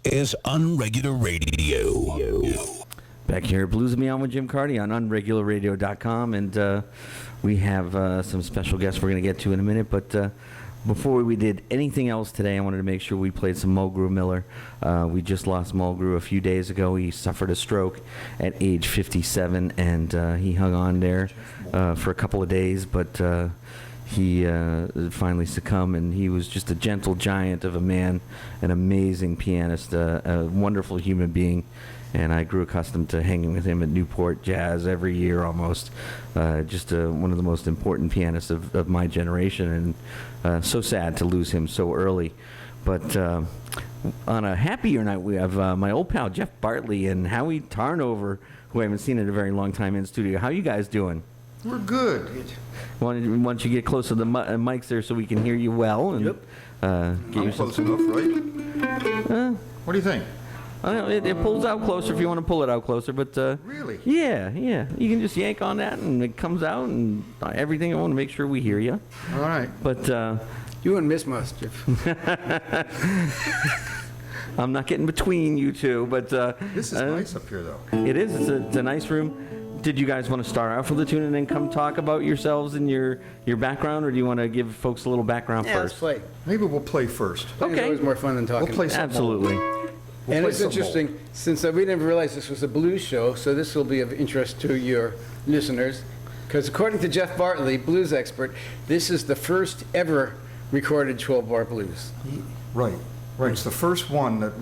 is Unregular Radio. Back here at Blues Me On with Jim Carty on unregularradio.com, and we have some special guests we're going to get to in a minute, but before we did anything else today, I wanted to make sure we played some Mulgrew Miller. We just lost Mulgrew a few days ago. He suffered a stroke at age 57, and he hung on there for a couple of days, but he finally succumbed, and he was just a gentle giant of a man, an amazing pianist, a wonderful human being. And I grew accustomed to hanging with him at Newport Jazz every year almost. Just one of the most important pianists of my generation, and so sad to lose him so early. But on a happier night, we have my old pal Geoff Bartley and Howie Tarnower, who I haven't seen in a very long time in studio. How you guys doing? We're good. Why don't you get close to the mics there so we can hear you well? And, Yep. Get I'm close enough, right? What do you think? It pulls out closer if you want to pull it out closer, but Really? Yeah. You can just yank on that and it comes out and everything. I want to make sure we hear you. All right. But You wouldn't miss much, Jeff. I'm not getting between you two. But This is nice up here, though. it is. It's a nice room. Did you guys want to start off with a tune and then come talk about yourselves and your background, or do you want to give folks a little background Yeah, let's first? play. Maybe we'll play first. Playing's Okay. always more fun than talking. We'll play something. Absolutely. We'll And play it's something interesting, since we didn't realize this was a blues show, so this will be of interest to your listeners. Because according to Geoff Bartley, blues expert, this is the first ever recorded 12-bar blues. Right. It's the first one that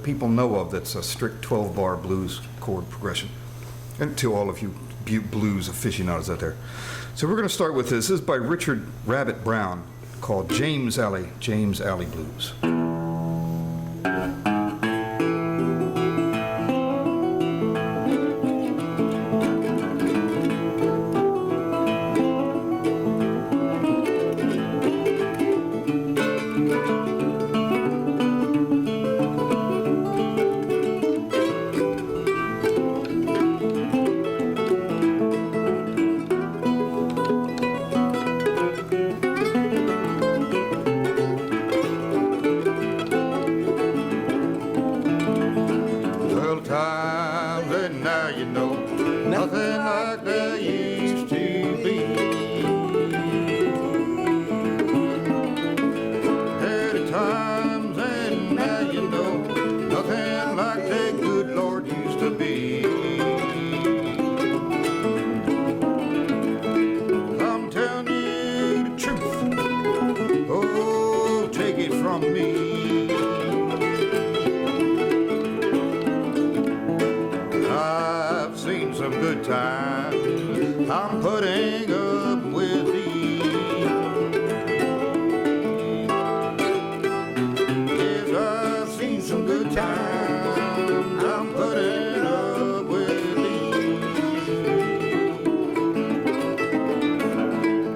people know of that's a strict 12-bar blues chord progression. And to all of you blues aficionados out there. So we're going to start with this. This is by Richard Rabbit Brown, called James Alley Blues. I'm putting up with these. Yes, I've seen some good times. I'm putting up with these.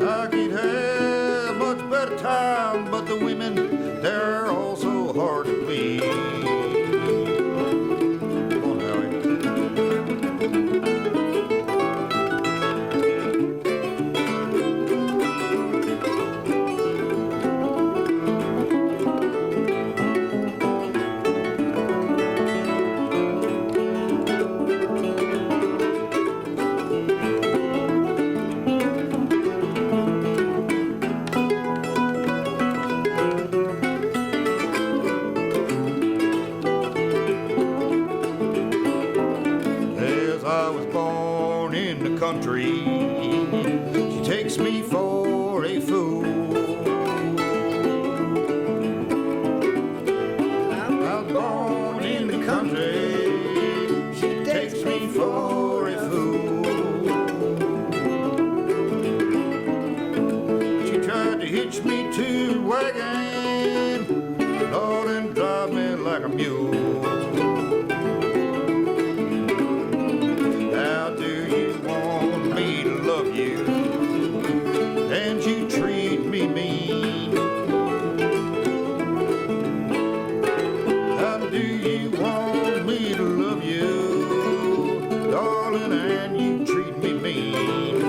I could have much better time, but the women, they're also hard to please. Come on, Howie. Country, she takes me for a fool. I'm born in the country, she takes me for a fool. She tried to hitch me to a wagon, Lord, and drive me like a mule. And you treat me mean. How do you want me to love you, darling, and you treat me mean?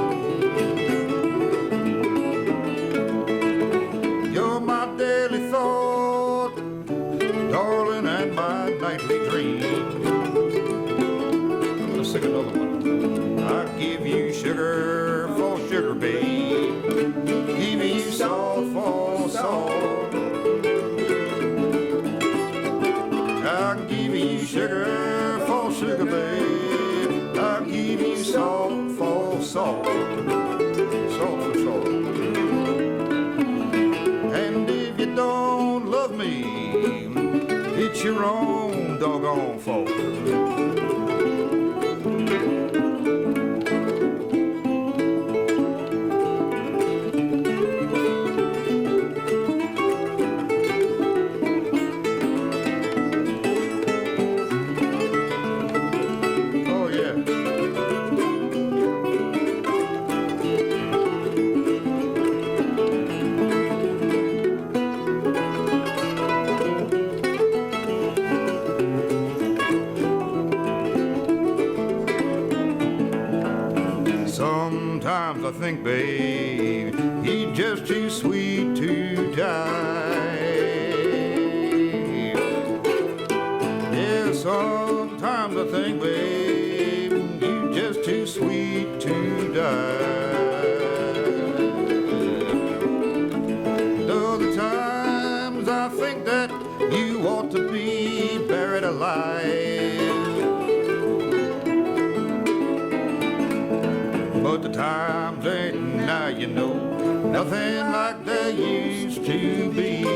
You're my daily thought, darling, and my nightly dream. Let's sing another one. I give you sugar for sugar, babe. Give you salt for salt. I give you sugar for sugar, babe. I give you salt for salt. Salt for salt. And if you don't love me, it's your own doggone fault. Oh, yeah. Sometimes I think, babe, he's just too sweet to die. Yeah, sometimes I think, babe, you're just too sweet to die. Other times I think that you ought to be buried alive. But the times ain't now, you know, nothing like they used to be. You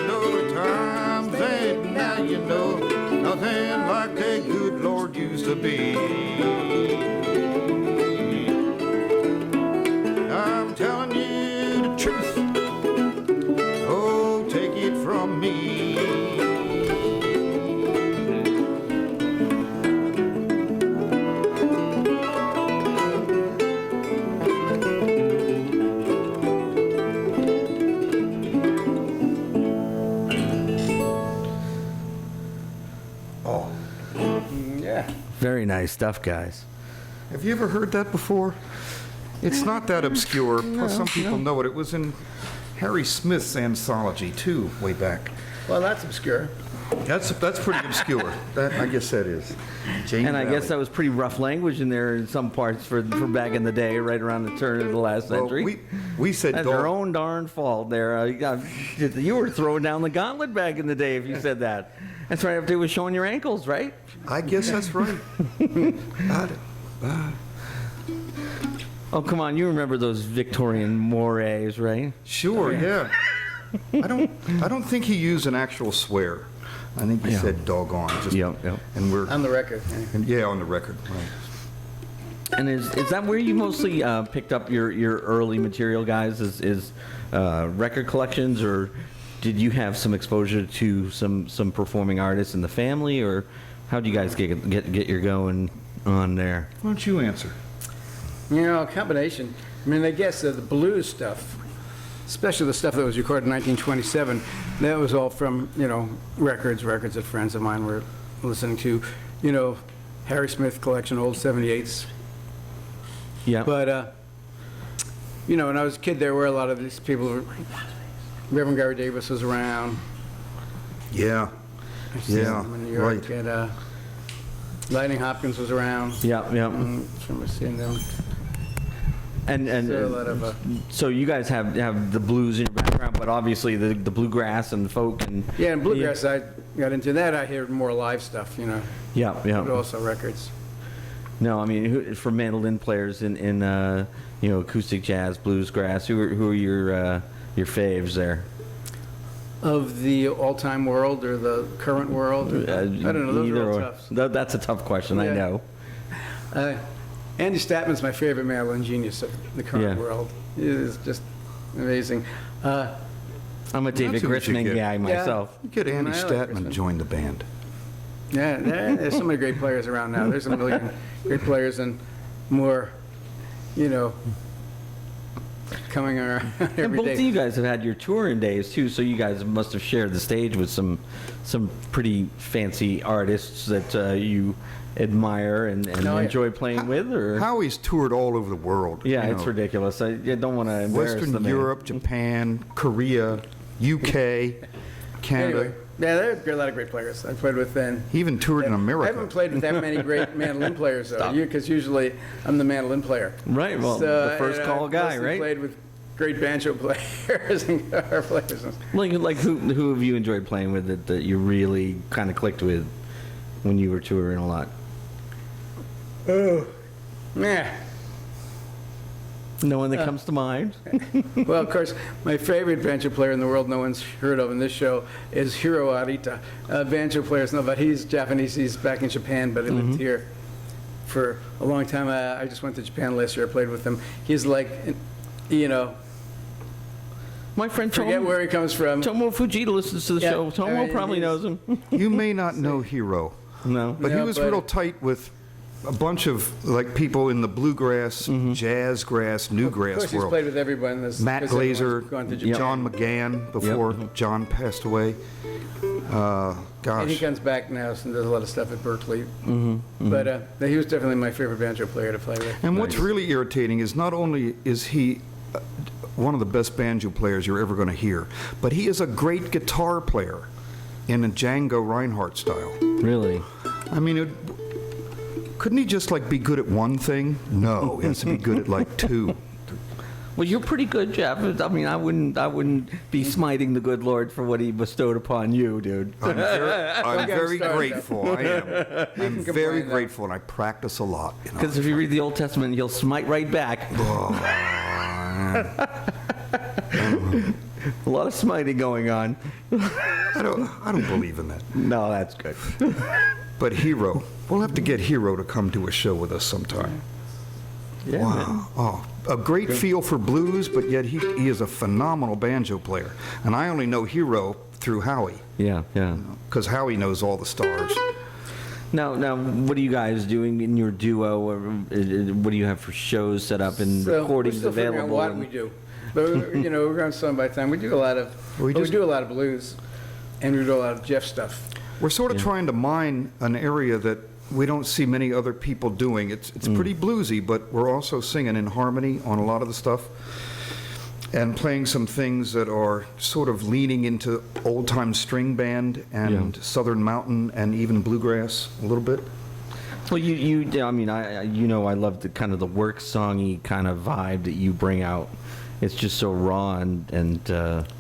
know the times ain't now, you know, nothing like they good Lord used to be. I'm telling you the truth, oh, take it from me. Very nice stuff, guys. Have you ever heard that before? It's not that obscure. Plus, some people know it. It was in Harry Smith's anthology, too, way back. Well, that's obscure. That's pretty obscure. That I guess that is. Jane And I Valley. guess that was pretty rough language in there in some parts for back in the day, right around the turn of the last Well, century. we said That's your own darn fault there. You were throwing down the gauntlet back in the day if you said that. That's right up there with showing your ankles, right? I guess that's right. Oh, come on. You remember those Victorian mores, right? Sure, yeah. I don't think he used an actual swear. I think he Yeah. said doggone. Just, Yep. And we're On the record. yeah, on the record. Right. And is that where you mostly picked up your early material, guys? Is record collections, or did you have some exposure to some performing artists in the family, or how do you guys get your going on there? Why don't you answer? You know, a combination. I mean, I guess the blues stuff, especially the stuff that was recorded in 1927, that was all from, you know, records that friends of mine were listening to. You know, Harry Smith collection, old 78s. Yeah. But, you know, when I was a kid, there were a lot of these people. Reverend Gary Davis was around. Yeah. Yeah. In New York, Right. and Lightning Hopkins was around. Yeah. From seeing them. And So a lot of so you guys have the blues in your background, but obviously the bluegrass and the folk and yeah, and bluegrass. I got into that. I hear more live stuff, you know, yeah. but also records. No, I mean for mandolin players in you know, acoustic jazz, bluesgrass. Who are your faves there? Of the all-time world or the current world? Or, I don't know. Those Either are all or. tough. That's a tough question. I Yeah. know. Andy Statman's my favorite mandolin genius of the current Yeah. world. He is just amazing. I'm a David That's who we should Grisman get. guy myself. Get Andy I like Statman Crispin. join the band. Yeah, there's so many great players around now. There's a million great players and more, you know, coming around And every both day. of you guys have had your touring days too, so you guys must have shared the stage with some pretty fancy artists that you admire and Oh, yeah. enjoy playing with, or Howie's toured all over the world. yeah, you it's know. ridiculous. I don't want to embarrass the Western man. Europe, Japan, Korea, UK, Canada. Anyway, yeah, there are a lot of great players I played with then. He even toured in I America. haven't played with that many great mandolin players, though, because usually I'm the mandolin player. Right, well, the first and call I've guy, mostly right? played with great banjo players and guitar players. Like who have you enjoyed playing with that you really kind of clicked with when you were touring a lot? Yeah. No one that comes to mind? Well, of course, my favorite banjo player in the world no one's heard of in this show is Hiro Arita. Banjo players know about. He's Japanese. He's back in Japan, but he lived here for a long time. I just went to Japan last year. I played with him. He's like, you know, My friend forget where he comes from. Tomo Fujita listens to the Yeah, show. Tomo I mean, probably he's- knows him. You may not know Hero, No. but he No, was but- real tight with a bunch of like people in the bluegrass, jazz grass, Of newgrass course, he's world. played with everyone. Matt because everyone's Glazer, gone to Japan. John McGann before John passed away. And he Gosh, comes back now and does a lot of stuff at Berkeley. But he was definitely my favorite banjo player to play with. and what's really irritating is not only is he one of the best banjo players you're ever going to hear, but he is a great guitar player in a Django Reinhardt style. Really? I mean, couldn't he just like be good at one thing? No, he has to be good at like two. Well, you're pretty good, Jeff. I mean, I wouldn't be smiting the good Lord for what he bestowed upon you, dude. I'm get him very started, grateful. I am. I'm can very complain, grateful, and I practice a lot. You know? Because if you read the Old Testament, he'll smite right back. A lot of smiting going on. I don't believe in that. No, that's good. But Hero, we'll have to get Hero to come to a show with us sometime. Yeah, Wow. man. Oh, a great feel for blues, but yet he is a phenomenal banjo player. And I only know Hero through Howie, Yeah, yeah. because Howie knows all the stars. Now, what are you guys doing in your duo? Or, what do you have for shows set up and So recordings we're still figuring out available? what we do. But we're going song by time. We do a lot of We we do a lot of blues, and we do a lot of Jeff stuff. We're sort of trying to mine an area that we don't see many other people doing. It's pretty bluesy, but we're also singing in harmony on a lot of the stuff and playing some things that are sort of leaning into old-time string band and Southern Mountain and even bluegrass a little bit. Well, I mean, I love the kind of the work songy kind of vibe that you bring out. It's just so raw and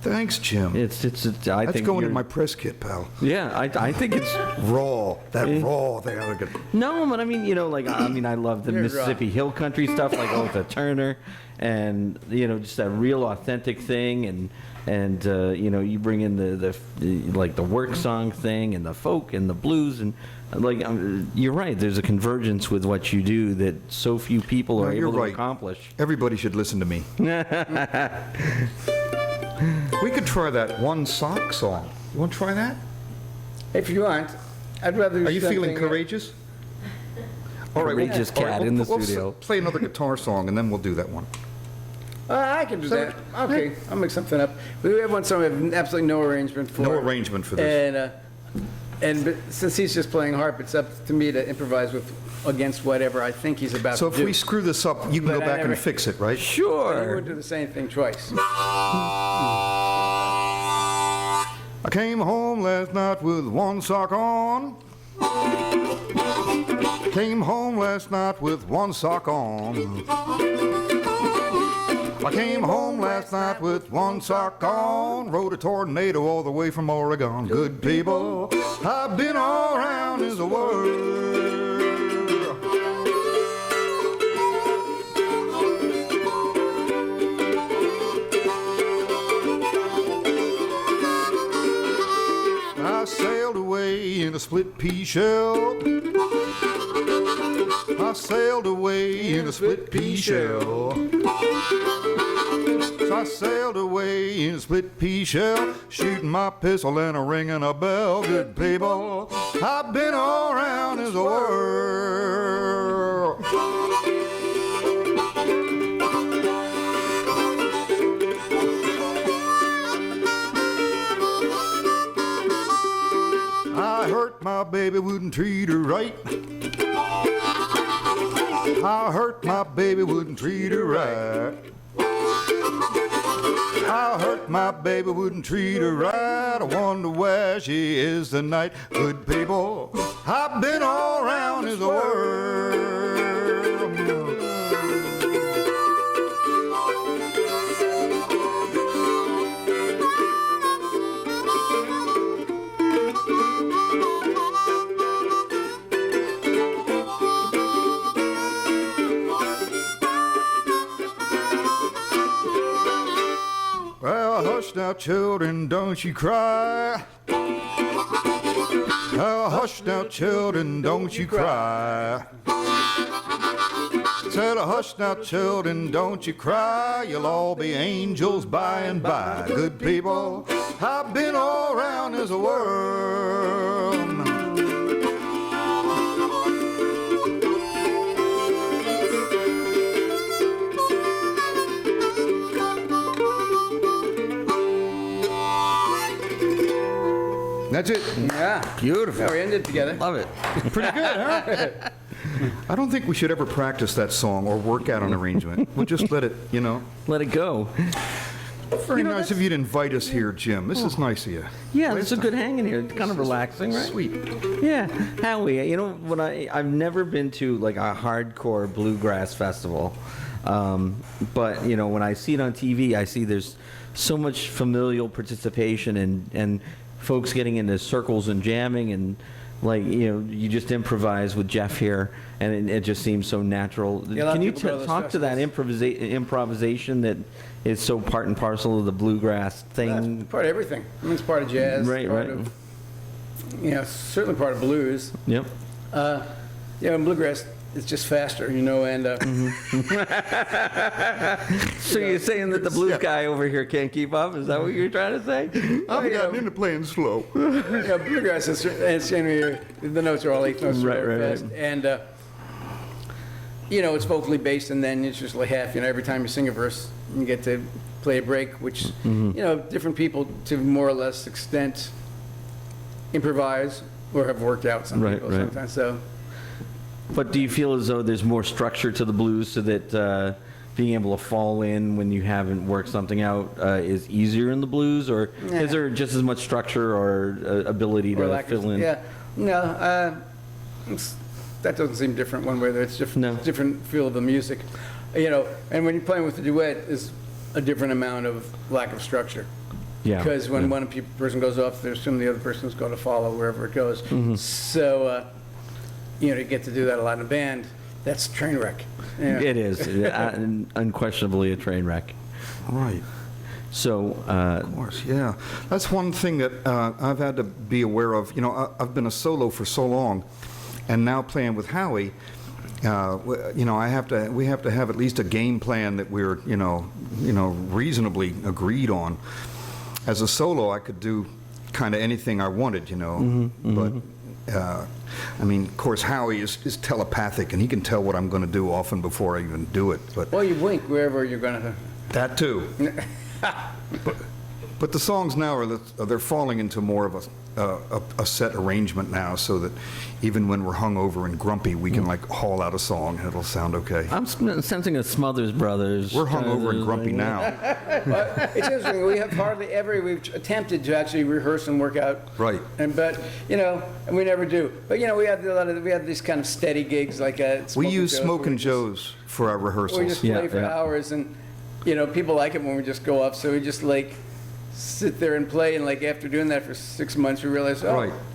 Thanks, Jim. I That's think going in you're- my press kit, pal. Yeah, I think it's Raw. That raw thing. I look at- no, but I mean, I love the You're Mississippi Hill Country stuff, like Otha Turner, and just that real authentic thing, and you bring in the like the work song thing and the folk and the blues and you're right. There's a convergence with what you do that so few people No, are you're able to right. accomplish. Everybody should listen to me. We could try that one sock song. You want to try that? If you want, I'd rather. do Are you feeling something- courageous? All right, Courageous all right, cat in the we'll studio. play another guitar song, and then we'll do that one. I can do that. Okay, I'll make something up. We have one song we have absolutely no arrangement for. No arrangement for this. But since he's just playing harp, it's up to me to improvise against whatever I think he's about So to if do. we screw this up, you can But go I back never- and fix it, right? But he Sure. would do the same thing twice. I came home last night with one sock on. Came home last night with one sock on. I came home last night with one sock on. Rode a tornado all the way from Oregon. Good people, I've been all around is the world. I sailed away in a split pea shell. I sailed away in a split pea shell. So I sailed away in a split pea shell, shooting my pistol and a ringing a bell. Good people, I've been all around this world. I hurt my baby, wouldn't treat her right. I hurt my baby, wouldn't treat her right. I hurt my baby, wouldn't treat her right. I wonder where she is tonight. Good people, I've been all around this world. Well, hush now, children, don't you cry. Oh, hush now, children, don't you cry. Said, hush now, children, don't you cry. You'll all be angels by and by. Good people, I've been all around this world. That's it. Yeah. Beautiful. Yeah, we ended together. Love it. Pretty good, huh? I don't think we should ever practice that song or work out an arrangement. We'll just let it, Let it go. Very nice of you to invite us here, Jim. This is nice of you. Yeah, it's a good hang in here. It's kind of relaxing, right? Sweet. Yeah, Howie. When I've never been to like a hardcore bluegrass festival, but when I see it on TV, I see there's so much familial participation and folks getting into circles and jamming and you just improvise with Geoff here, and it just seems so natural. Yeah, Can you talk to that improvisation that is so part and parcel of the bluegrass thing? That's part of everything. I mean, it's part of jazz. Right, part right. Of, certainly part of blues. Yep. And bluegrass is just faster, and So you're saying that the blues guy over here can't keep up? Is that what you're trying to say? I've gotten into playing slow. bluegrass is, the notes are all eighth notes. Right, fast. And, it's vocally based, and then it's usually half. Every time you sing a verse, you get to play a break, which, different people, to more or less extent, improvise or have worked out some people sometimes. So. But do you feel as though there's more structure to the blues so that being able to fall in when you haven't worked something out is easier in the blues? Or is there just as much structure or ability to fill in? Yeah. No, that doesn't seem different one way or the other. It's different feel of the music. And when you're playing with a duet, there's a different amount of lack of structure. Yeah. Because when one person goes off, they assume the other person's going to follow wherever it goes. Mm-hmm. So, to get to do that a lot in a band, that's a train wreck. Yeah. It is unquestionably a train wreck. Right. So, of course, yeah. That's one thing that I've had to be aware of. I've been a solo for so long, and now playing with Howie, we have to have at least a game plan that we're, reasonably agreed on. As a solo, I could do kind of anything I wanted, but. Of course, Howie is telepathic, and he can tell what I'm going to do often before I even do it. But well, you blink wherever you're going to. That too. But the songs now they're falling into more of a set arrangement now, so that even when we're hungover and grumpy, we can haul out a song and it'll sound okay. I'm sensing a Smothers Brothers. We're hungover and grumpy now. Well, it's interesting. We have hardly ever. We've attempted to actually rehearse and work out. Right. And we never do. But we have these kind of steady gigs like we use Smokin' Joe's for our rehearsals. We just play for hours, and people like it when we just go off. So we just sit there and play, and after doing that for 6 months, we realize,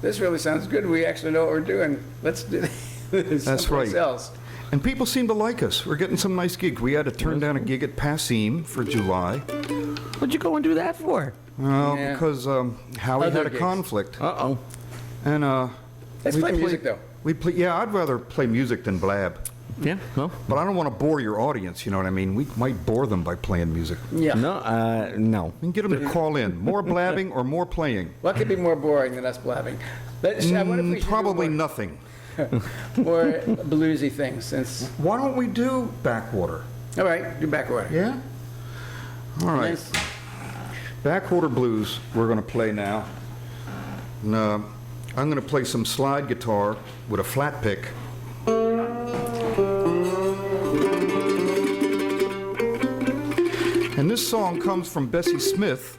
this really sounds good. We actually know what we're doing. Let's do this. That's right. Else. And people seem to like us. We're getting some nice gigs. We had to turn down a gig at Passim for July. What'd you go and do that for? Well, because Howie had a conflict. Uh-oh. And let's play music, though. I'd rather play music than blab. Yeah, well. But I don't want to bore your audience, you know what I mean? We might bore them by playing music. Yeah. No. We can get them to call in. More blabbing or more playing? What could be more boring than us blabbing? Probably nothing. More bluesy things. Since Why don't we do Backwater? All right, do Backwater. Yeah? All right. Nice. Backwater Blues we're going to play now. And, I'm going to play some slide guitar with a flat pick. And this song comes from Bessie Smith.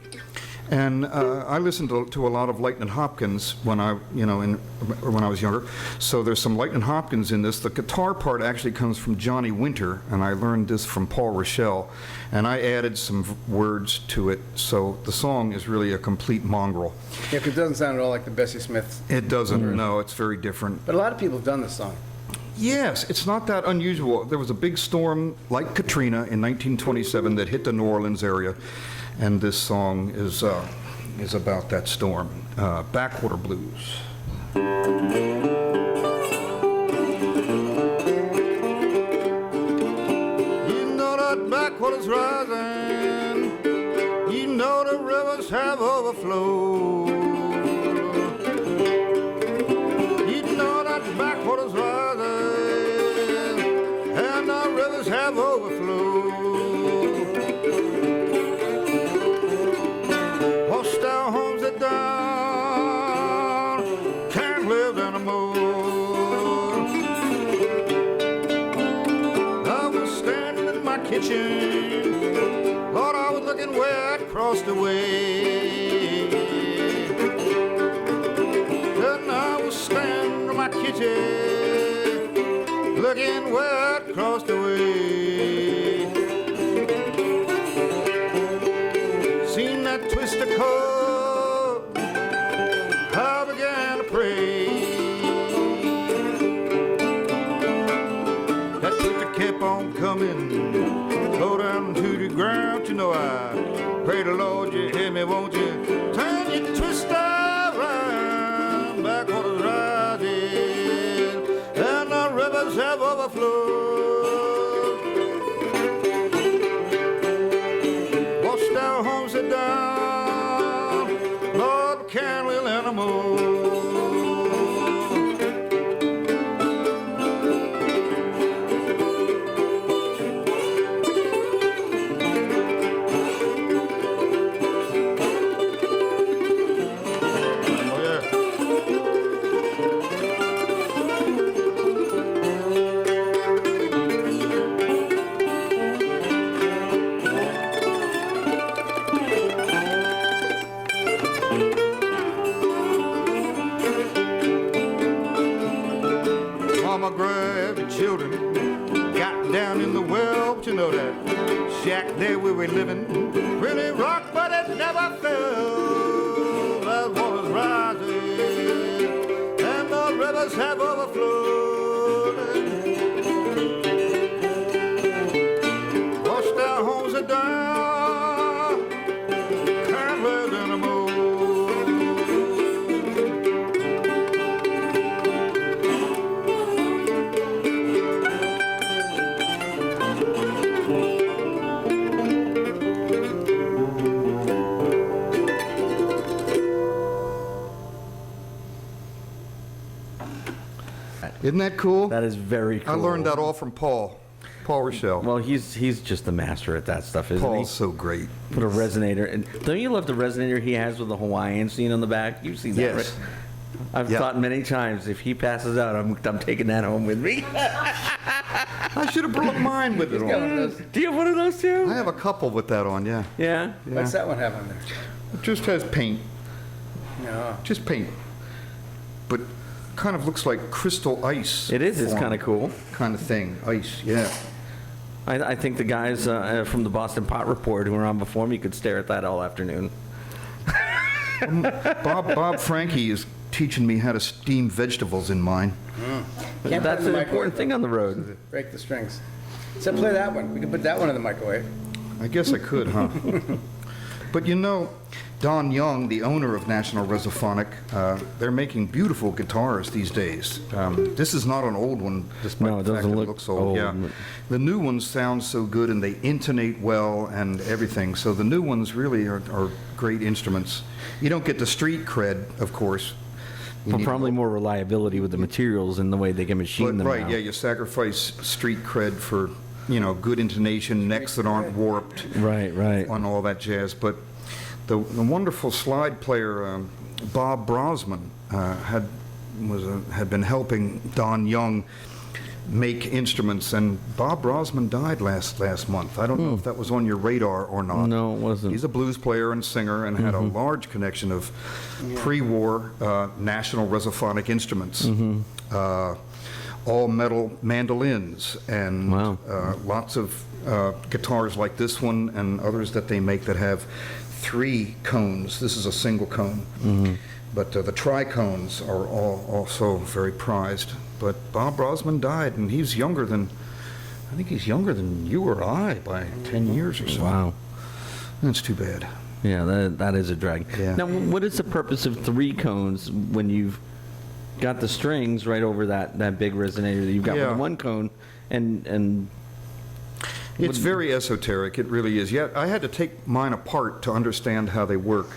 And I listened to a lot of Lightnin' Hopkins when when I was younger. So there's some Lightnin' Hopkins in this. The guitar part actually comes from Johnny Winter, and I learned this from Paul Rochelle. And I added some words to it. So the song is really a complete mongrel. Yeah, 'cause it doesn't sound at all like the Bessie Smith. It doesn't. No, it's very different. But a lot of people have done this song. Yes, it's not that unusual. There was a big storm like Katrina in 1927 that hit the New Orleans area, and this song is about that storm. Backwater Blues. You know that backwater's rising. You know the rivers have overflowed. You know that backwater's rising, and the rivers have overflowed. Washed our homes are down, can't live anymore. I was standing in my kitchen, Lord, I was looking where I'd crossed away. Then I was standing in my kitchen, looking where I'd crossed away. Seen that twisted cord, I began to pray. That twister kept on coming, low down to the ground. You know I pray the Lord you hear me, won't you? Turn your twister around, backwater's rising, and the rivers have overflowed. Washed our homes are down, Lord, we can't live anymore. Mama grabbed the children, got down in the well, but you know that shack there where we're living really rocked, but it never fell. That water's rising, and the rivers have overflowed. Washed our homes are down, can't live anymore. Isn't that cool? That is very cool. I learned that all from Paul Rochelle. Well, he's just a master at that stuff, isn't Paul's he? so great. Put a resonator, and don't you love the resonator he has with the Hawaiian scene on the back? You've seen that, Yes. right? I've Yeah. thought many times, if he passes out, I'm taking that home with me. I should have brought mine with it Got one of on. those. Do you have one of those too? I have a couple with that on, yeah. Yeah. What's that one have on there? It just has paint, No. just paint. But kind of looks like crystal ice. It is. It's form kind of cool. Kind of thing, ice, yeah. I think the guys from the Boston Pot Report who were on before me could stare at that all afternoon. Bob Frankie is teaching me how to steam vegetables in mine. Can't put it That's in the an microwave, important thing on the road. Break the strings. So play that one. We can put that one in the microwave. I guess I could, huh? But you know, Don Young, the owner of National Resophonic, they're making beautiful guitars these days. This is not an old one, despite No, it the fact doesn't that it look looks old. old. Yeah. The new ones sound so good, and they intonate well and everything. So the new ones really are great instruments. You don't get the street cred, of course. You But need- probably more reliability with the materials and the way they can machine but, them right, now. yeah, you sacrifice street cred for, good intonation, necks that aren't warped. Right, right. On all that jazz. But the wonderful slide player Bob Brosman had been helping Don Young make instruments. And Bob Brosman died last month. I don't know if that was on your radar or not. No, it wasn't. He's a blues player and singer and had a large connection of pre-war national resophonic instruments. All metal mandolins and Wow. lots of guitars like this one and others that they make that have 3 cones. This is a single cone. But the tricones are also very prized. But Bob Brosman died, and he's younger than, I think he's younger than you or I by 10 years or so. Wow. That's too bad. Yeah, that is a drag. Yeah. Now, what is the purpose of 3 cones when you've got the strings right over that big resonator that you've got with Yeah. the 1 cone, and It's very esoteric, it really is. Yeah, I had to take mine apart to understand how they work.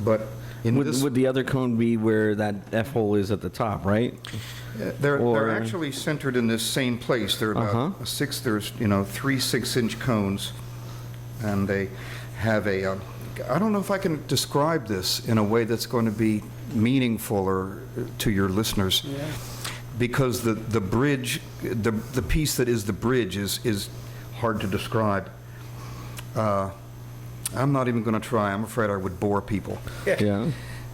But in this, would the other cone be where that F hole is at the top, right? they're or- actually centered in this same place. They're about there's 3 6-inch cones, and they have a, I don't know if I can describe this in a way that's going to be meaningful or to your listeners. Because the bridge, the piece that is the bridge is hard to describe. I'm not even going to try. I'm afraid I would bore people. Yeah.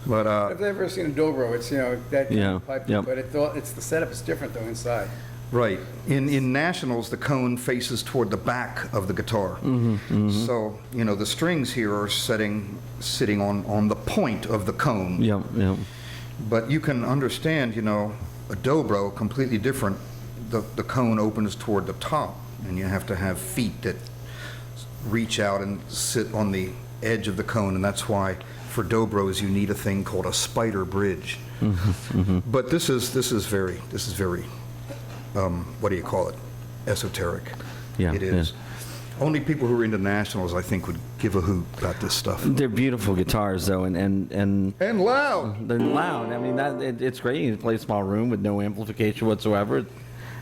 But I've never seen a dobro. It's, that kind Yeah, of pipe, yep. but it's the setup is different though inside. right, in nationals, the cone faces toward the back of the guitar. So the strings here are sitting on the point of the cone. Yeah, yeah. But you can understand, a dobro, completely different. The cone opens toward the top, and you have to have feet that reach out and sit on the edge of the cone, and that's why for dobros you need a thing called a spider bridge. But this is very what do you call it? Esoteric. Yeah, it is. Only people who are into nationals, I think, would give a hoot about this stuff. They're beautiful guitars, though, and And loud. they're loud. I mean, it's great. You can play a small room with no amplification whatsoever.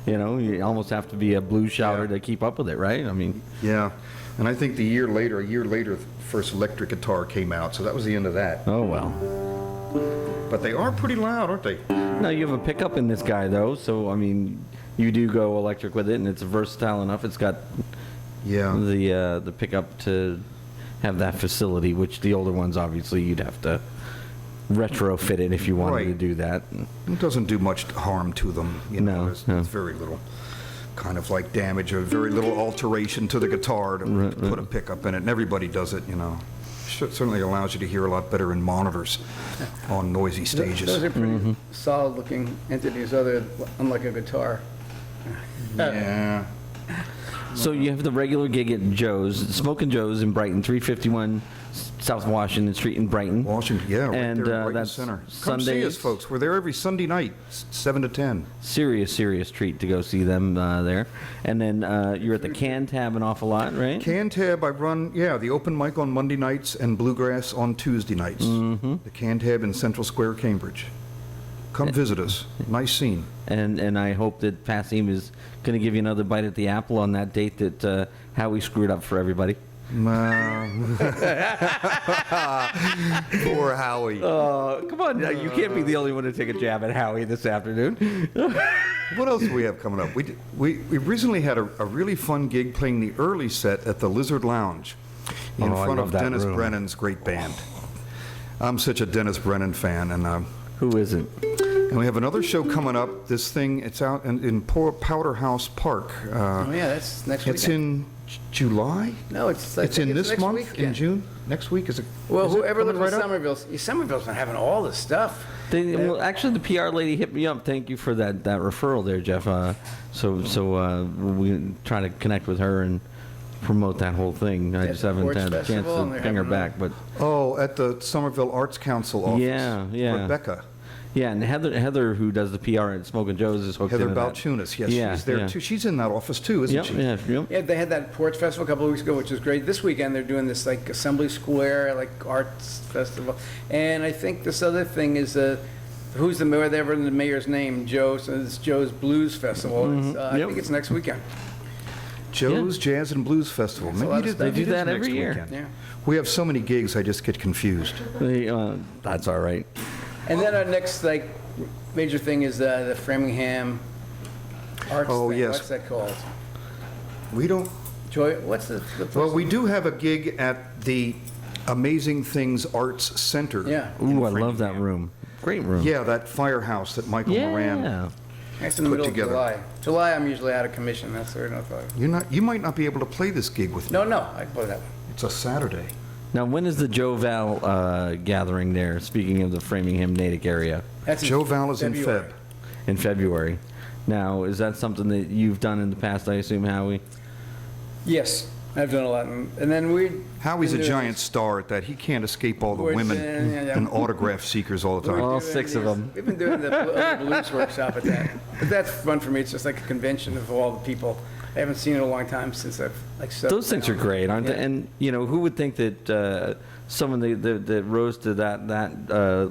You almost have to be a blues shouter to keep up with it, right? I mean, Yeah, and I think a year later, the first electric guitar came out, so that was the end of that. oh well. But they are pretty loud, aren't they? No, you have a pickup in this guy, though, so, I mean, you do go electric with it, and it's versatile enough. It's got Yeah. the pickup to have that facility, which the older ones, obviously, you'd have to retrofit it if you wanted to Right. do that. It doesn't do much harm to them. No, There's no. very little kind of like damage or very little alteration to the guitar to put a pickup in it, and everybody does it, Certainly allows you to hear a lot better in monitors on noisy stages. Those are pretty solid-looking entities, unlike a guitar. Yeah. So you have the regular gig at Joe's, Smokin' Joe's in Brighton, 351 South Washington Street in Brighton. Washington, yeah, right And, there in Brighton that's Center. Come see Sundays. us, folks. We're there every Sunday night, 7 to 10. Serious treat to go see them there. And then you're at the Can Tab an awful lot, right? Can Tab, I run, the open mic on Monday nights and Bluegrass on Tuesday nights. The Can Tab in Central Square, Cambridge. Come visit us. Nice scene. And I hope that Passim is going to give you another bite at the apple on that date that Howie screwed up for everybody. Poor Howie. Come on, you can't be the only one to take a jab at Howie this afternoon. What else do we have coming up? We recently had a really fun gig playing the early set at the Lizard Lounge in Oh, I front love of that Dennis room. Brennan's great band. I'm such a Dennis Brennan fan, and Who isn't? we have another show coming up. This thing, it's out in Powder House Park. Oh yeah, that's next week. It's in July? No, it's in this next month, weekend. in June? Next week? Is it? Well, is it whoever coming lives in right up? Somerville's been having all this stuff. Well, actually, the PR lady hit me up. Thank you for that referral there, Jeff. So we try to connect with her and promote that whole thing. I At just the haven't Porch had a chance Festival, to and they're ping her having back, but Oh, at the Somerville Arts Council office. Yeah. Rebecca. yeah, and Heather, who does the PR at Smokin' Joe's, is hooked Heather into that. Balchunas, yes, Yeah, she's there yeah. too. She's in that office too, isn't Yep, she? yep. Yeah, they had that Porch Festival a couple of weeks ago, which was great. This weekend they're doing this like Assembly Square, like arts festival. And I think this other thing is who's the mayor? Whatever the mayor's name, Joe. So it's Joe's Blues Festival. It's, I Yep. think it's next weekend. Joe's Jazz and Blues Festival. That's a lot of stuff. They do it is that next every year. weekend. Yeah. We have so many gigs, I just get confused. That's all right. And then our next like major thing is the Framingham arts Oh, thing. yes. What's that called? We don't, Joy, what's the well, we do have a gig at the Amazing Things Arts Center. Yeah. Ooh, I love that room. Great room. Yeah, that firehouse that Michael Moran. Yeah. That's in the Put middle together. of July. July, I'm usually out of commission. That's where I thought. You might not be able to play this gig with me. No, I can play that one. It's a Saturday. Now, when is the Joe Val gathering there? Speaking of the Framingham Natick area, That's in Joe Val is in February. Feb. in February. Now, is that something that you've done in the past? I assume, Howie. Yes, I've done a lot. And then we. Howie's a giant star at that. He can't escape all the We're women doing- yeah. and autograph seekers all the time. All 6 of them. We've been doing the blues workshop at that. But that's fun for me. It's just like a convention of all the people. I haven't seen it in a long time since I've Those things are great, aren't they? Yeah. And who would think that someone that rose to that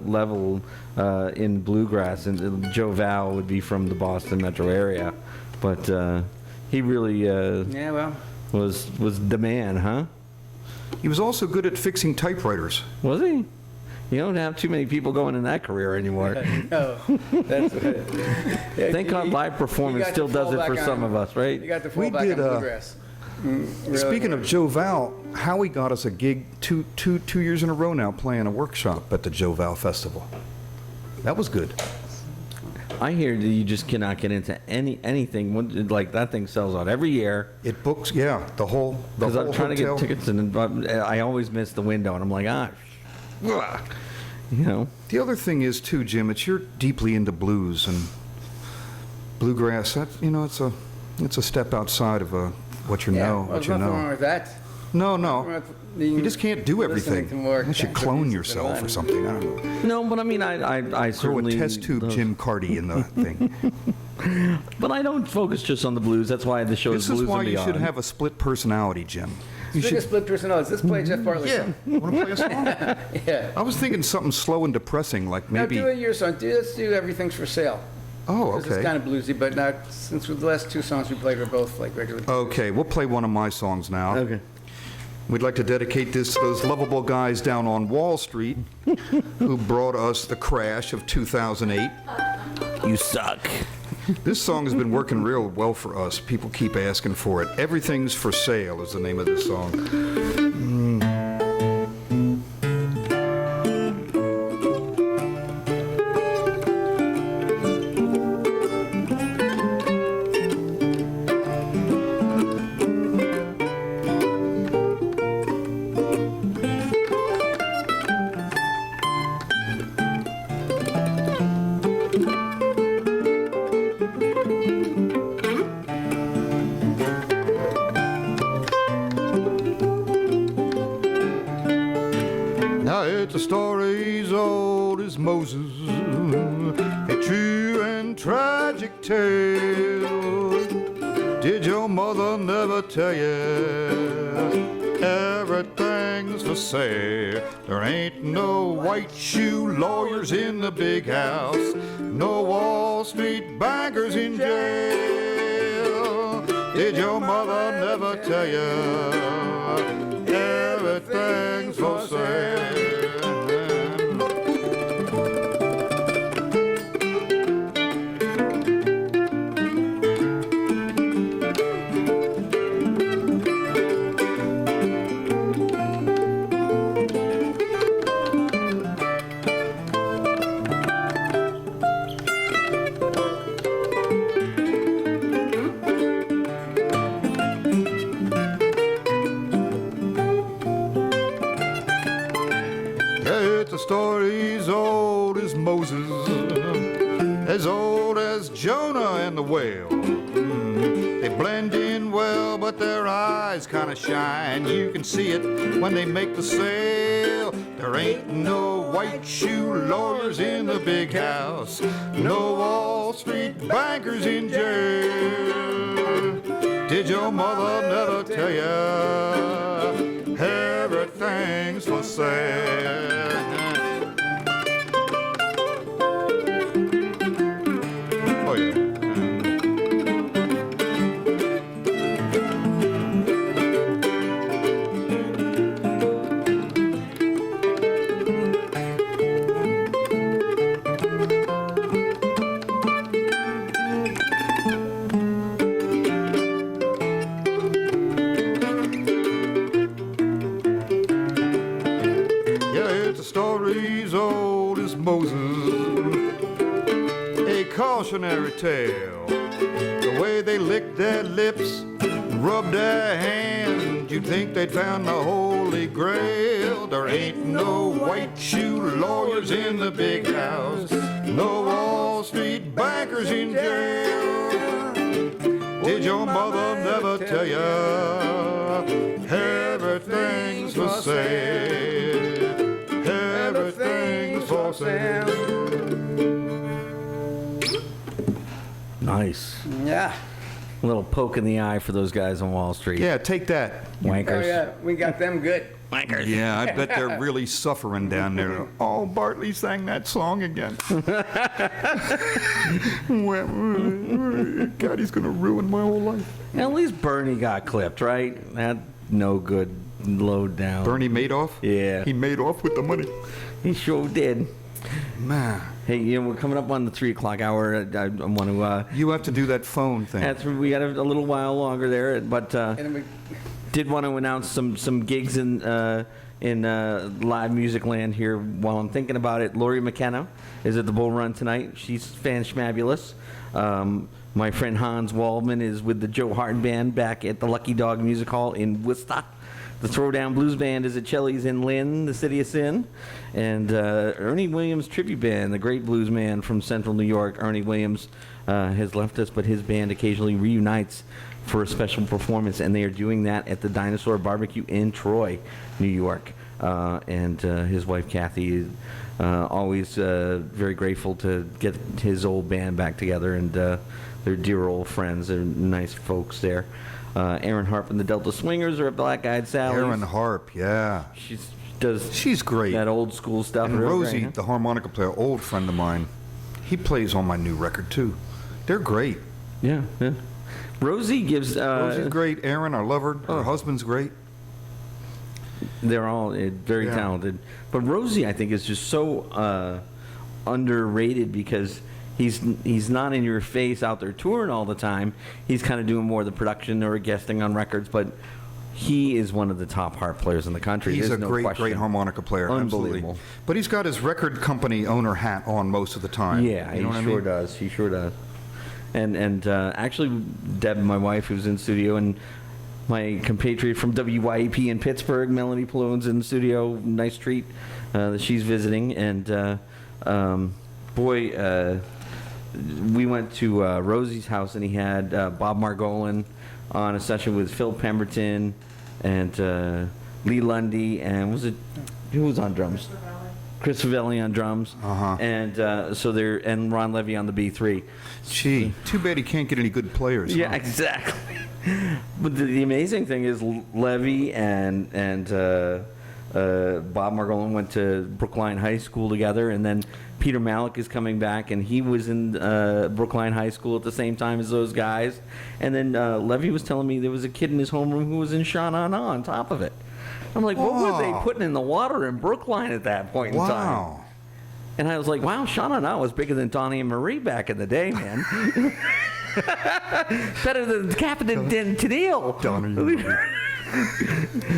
level in bluegrass, and Joe Val would be from the Boston metro area, but he really Yeah, well. was the man, huh? He was also good at fixing typewriters. Was he? You don't have too many people going in that career anymore. No, that's Thank God live performance still does it for some of us, You right? got to fall We back did, on bluegrass. Really. Speaking of Joe Val, Howie got us a gig two years in a row now playing a workshop at the Joe Val Festival. That was good. I hear that you just cannot get into anything like that thing sells out every year. It books, yeah, the whole Because I'm trying hotel. to get tickets and I always miss the window, and I'm like, ugh. The other thing is too, Jim, it's you're deeply into blues and bluegrass. That it's a step outside of what you Yeah, know. well, What there's you nothing wrong know. with that. No. Well, You just can't do listening everything to more unless you kinds of clone music yourself than or something. I don't know. No, but I mean, I Throw a certainly test tube Jim Carty in the thing. But I don't focus just on the blues. That's why the show is This is Blues why and you Beyond. should have a split personality, Jim. You Speaking of split personalities, let's play Geoff Bartley. Yeah. Want to play a song? Yeah. I was thinking something slow and depressing, like maybe. Now do your song. Let's do Everything's for Sale. Oh, 'Cause It's okay. kind of bluesy, but not since the last 2 songs we played were both like regular. Okay, we'll play one of my songs now. Okay. We'd like to dedicate this to those lovable guys down on Wall Street who brought us the crash of 2008. You suck. This song has been working real well for us. People keep asking for it. Everything's for Sale is the name of this song. Now it's a story as old as Moses, a true and tragic tale. Did your mother never tell you everything's for sale? There ain't no white shoe lawyers in the big house, no Wall Street bankers in jail. Did your mother never tell you everything's for sale? It's a story as old as Moses, as old as Jonah and the whale. They blend in well, but their eyes kind of shine. You can see it when they make the sale. There ain't no white shoe lawyers in the big house, no Wall Street bankers in jail. Did your mother never tell you everything's for sale? Oh, yeah. Moses. A cautionary tale. The way they licked their lips, rubbed their hands, you'd think they'd found the Holy Grail. There ain't no white shoe lawyers in the big house, no Wall Street bankers in jail. Did your mother never tell you everything's for sale? Everything's for sale. Nice. Yeah. A little poke in the eye for those guys on Wall Street. Yeah, take that. Wankers. Oh, yeah. We got them good. Wankers. Yeah, I bet they're really suffering down there. Oh, Bartley sang that song again. God, he's going to ruin my whole life. At least Bernie got clipped, right? That no good, low down. Bernie Madoff? Yeah. He made off with the money. He sure did. Man. Hey, we're coming up on the 3 o'clock hour. I want to... You have to do that phone thing. we got a little while longer there, but And we, did want to announce some gigs in live music land here while I'm thinking about it. Lori McKenna is at the Bull Run tonight. She's fan-schmabulous. My friend Hans Waldman is with the Joe Hart Band back at the Lucky Dog Music Hall in Worcester. The Throwdown Blues Band is at Chelly's in Lynn, the city of sin. And Ernie Williams Tribute Band, the great blues man from central New York. Ernie Williams has left us, but his band occasionally reunites for a special performance, and they are doing that at the Dinosaur Barbecue in Troy, New York. And his wife, Kathy, is always very grateful to get his old band back together, and they're dear old friends. They're nice folks there. Aaron Harp and the Delta Swingers are at Black Eyed Sally's. Aaron Harp, yeah. She's great. That old school stuff. And real Rosie, great, huh? the harmonica player, old friend of mine, he plays on my new record, too. They're great. Yeah. Rosie gives... Rosie's great. Aaron, I love her. Her husband's great. They're all very talented. But Rosie, I think, is just so underrated because he's not in your face out there touring all the time. He's kind of doing more of the production or guesting on records, but he is one of the top harp players in the country. He's There's a no great question. harmonica player. Unbelievable. Absolutely. But he's got his record company owner hat on most of the time. Yeah, you know what I he sure mean? does. He sure does. And actually, Deb, my wife, who's in studio, and my compatriot from WYEP in Pittsburgh, Melanie Paloon's in the studio. Nice treat that she's visiting. And we went to Rosie's house, and he had Bob Margolin on a session with Phil Pemberton and Lee Lundy, and who was on drums? Chris Favelli on drums. And and Ron Levy on the B3. Gee, too bad he can't get any good players. Yeah, huh? exactly. But the amazing thing is Levy and Bob Margolin went to Brookline High School together, and then Peter Malick is coming back, and he was in Brookline High School at the same time as those guys. And then Levy was telling me there was a kid in his homeroom who was in Sha Na Na on top of it. I'm like, what were they putting in the water in Brookline at that point in time? Wow. And I was like, wow, Sha Na Na was bigger than Donnie and Marie back in the day, man. Better than Captain Tennille. Donnie.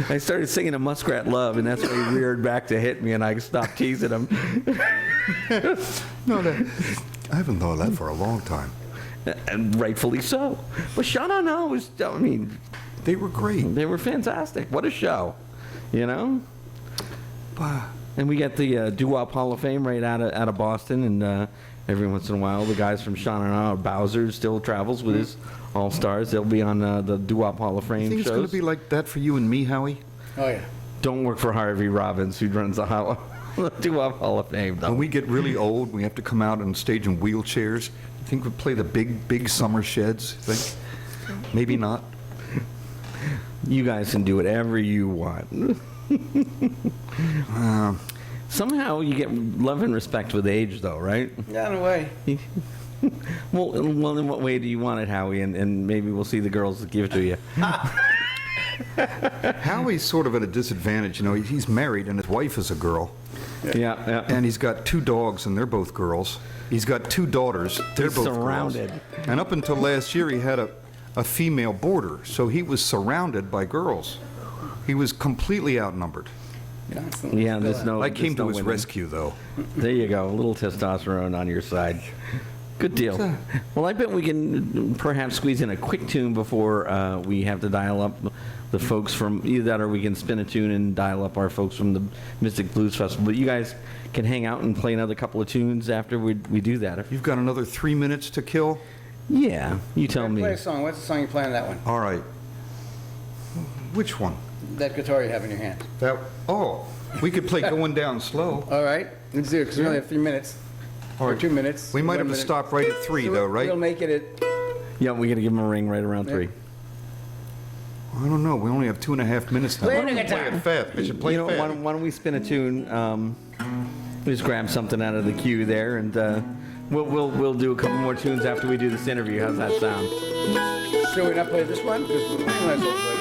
I started singing a Muskrat Love, and that's when he reared back to hit me, and I stopped teasing him. No, I haven't thought of that for a long time. And rightfully so. But Sha Na Na was, I mean, They were great. they were fantastic. What a show, you know? And we got the Doo-Wop Hall of Fame right out of Boston, and every once in a while, the guys from Sha Na Na, Bowser still travels with his All-Stars. They'll be on the Doo-Wop Hall of You Fame think it's going shows. to be like that for you and me, Howie? oh, yeah. Don't work for Harvey Robbins, who runs the Doo-Wop Hall of Fame, though. When we get really old, we have to come out on stage in wheelchairs. You think we'll play the big summer sheds? Think? Maybe not. You guys can do whatever you want. Somehow you get love and respect with age, though, right? Yeah, in a way. Well, in what way do you want it, Howie? And maybe we'll see the girls give it to you. Howie's sort of at a disadvantage. You know, he's married and his wife is a girl. Yeah. And he's got 2 dogs and they're both girls. He's got 2 daughters. They're He's both surrounded. girls. And up until last year, he had a female boarder. So he was surrounded by girls. He was completely outnumbered. Constantly Yeah, there's spilling. no. I came there's to no his winning. rescue, though. There you go. A little testosterone on your side. Good deal. Well, I bet we can perhaps squeeze in a quick tune before we have to dial up the folks from either that, or we can spin a tune and dial up our folks from the Mystic Blues Festival. But you guys can hang out and play another couple of tunes after we do that. If, You've got another 3 minutes to kill? yeah, you tell me. Play a song. What's the song you play on that one? All right. Which one? That guitar you have in your hand. We could play Going Down Slow. All right, let's do it, because we only have 3 minutes. All Or right. 2 minutes. We might 1 have to minute. stop right at 3, though, right? We'll make it at... Yeah, we got to give them a ring right around 3. I don't know. We only have 2.5 minutes now. Play Why don't the we play guitar. it fast? We should play You it know, fast. why don't we spin a tune? Just grab something out of the queue there, and we'll do a couple more tunes after we do this interview. How's that sound? Should we not play this one? Because we might as well play it.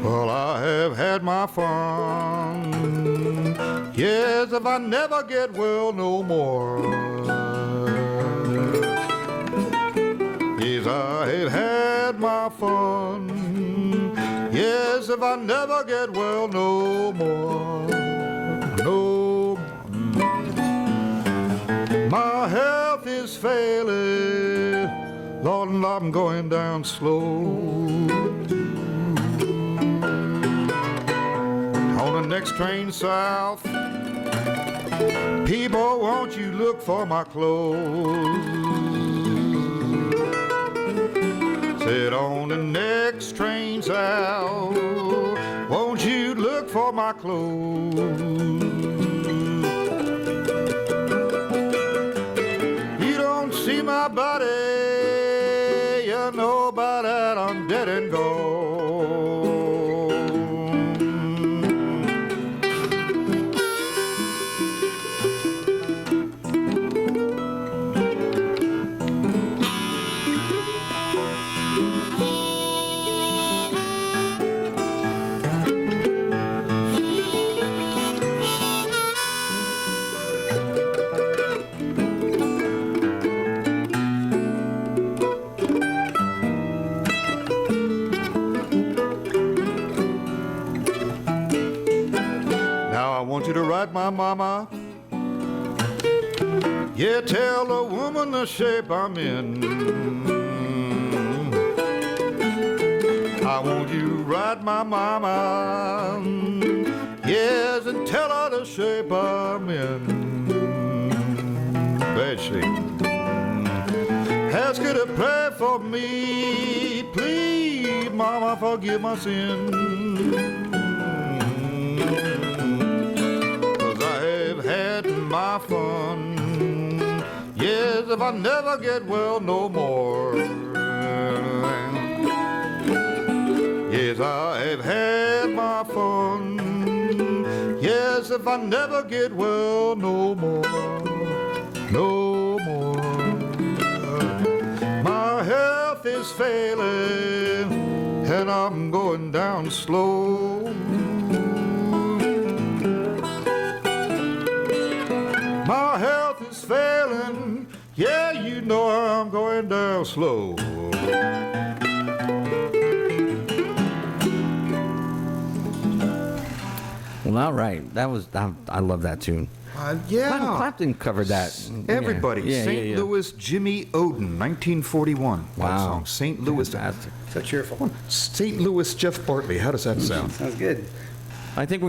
Well, I have had my fun. Yes, if I never get well no more. Yes, I have had my fun. Yes, if I never get well no more. No. My health is failing. Lord, and I'm going down slow. On the next train south, people, won't you look for my clothes? Said on the next train south, won't you look for my clothes? You don't see my body, you know by that I'm dead and gone. I want you to write my mama. Yeah, tell a woman the shape I'm in. I want you to write my mama. Yes, and tell her the shape I'm in. Bad shape. Ask her to pray for me. Please, mama, forgive my sin. My fun. Yes, if I never get well no more. Yes, I have had my fun. Yes, if I never get well no more. No more. My health is failing and I'm going down slow. My health is failing, yeah, you know I'm going down slow. Well, all right. That was I love that tune. Yeah. Clapton covered that. Everybody. Yeah, St. yeah. Louis Jimmy Odin, 1941. That Wow. song. St. Louis. Fantastic. So cheerful. St. Louis Geoff Bartley. How does that sound? Sounds good. I think we're